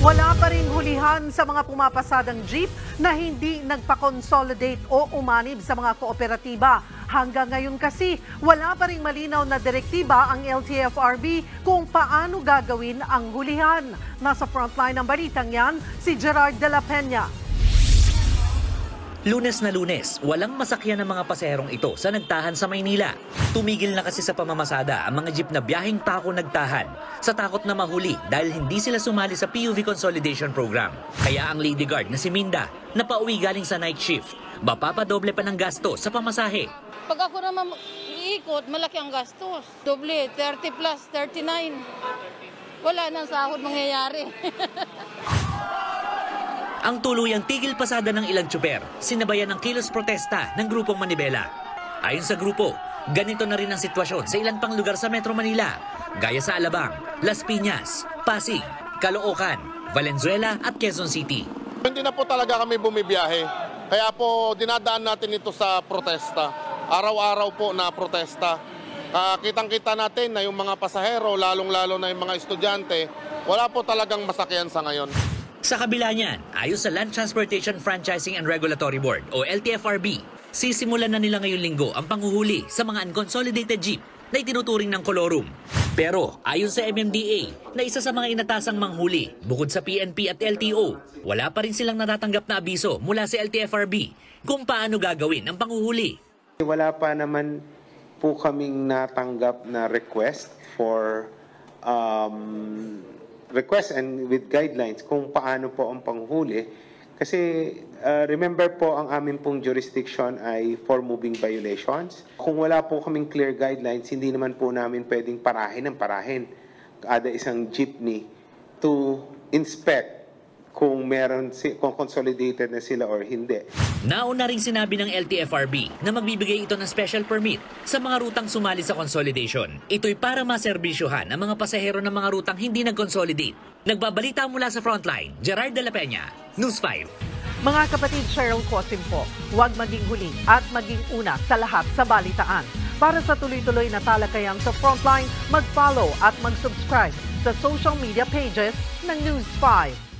Wala pa rin hulihan sa mga pumapasadang jeep na hindi nagpa-consolidate o umanib sa mga kooperatiba. Hanggang ngayon kasi, wala pa rin malinaw na direktiba ang LTFRB kung paano gagawin ang hulihan. Nasa frontline ng balitang yan, si Gerard de la Peña. Lunes na Lunes, walang masakyan ng mga pasaherong ito sa nagtahan sa Maynila. Tumigil na kasi sa pamamasada ang mga jeep na biyaheng pako nagtahan sa takot na mahuli dahil hindi sila sumali sa PUV Consolidation Program. Kaya ang lady guard na si Minda, na pauwi galing sa night shift, mapapadoble pa ng gasto sa pamasahe. Pag ako naman iikot, malaki ang gastos. Doble, 30 plus 39. Wala nang sahod mangyayari. Ang tuluyang tigil pasada ng ilang tsuper, sinabayan ng kilos protesta ng grupong Manibela. Ayon sa grupo, ganito na rin ang sitwasyon sa ilan pang lugar sa Metro Manila, gaya sa Alabang, Las Piñas, Pasig, Caloocan, Valenzuela at Quezon City. Hindi na po talaga kami bumibiyahe, kaya po dinadaan natin ito sa protesta. Araw-araw po na protesta. Kitang-kita natin na yung mga pasahero, lalong-lalo na yung mga estudyante, wala po talagang masakyan sa ngayon. Sa kabila niyan, ayon sa Land Transportation Franchising and Regulatory Board o LTFRB, sisimulan na nila ngayong linggo ang panghuhuli sa mga unconsolidated jeep na itinuturing ng kolorum. Pero ayon sa MMDA na isa sa mga inatasang manghuli, bukod sa PNP at LTO, wala pa rin silang natatanggap na abiso mula sa LTFRB kung paano gagawin ang panghuhuli. Wala pa naman po kaming natanggap na request for request and with guidelines kung paano po ang panghuli. Kasi remember po, ang amin pong jurisdiction ay for moving violations. Kung wala po kaming clear guidelines, hindi naman po namin pwedeng parahin ng parahin kada isang jeepney to inspect kung kung consolidated na sila or hindi. Nauna ring sinabi ng LTFRB na magbibigay ito ng special permit sa mga rutang sumali sa consolidation. Ito'y para maserbisyohan ang mga pasahero ng mga rutang hindi nag-consolidate. Nagbabalita mula sa Frontline, Gerard de la Peña, News 5. Mga kapatid, Cheryl Cosim po, huwag maging huli at maging una sa lahat sa balitaan. Para sa tuloy-tuloy na talakayan sa Frontline, mag-follow at mag-subscribe sa social media pages ng News 5.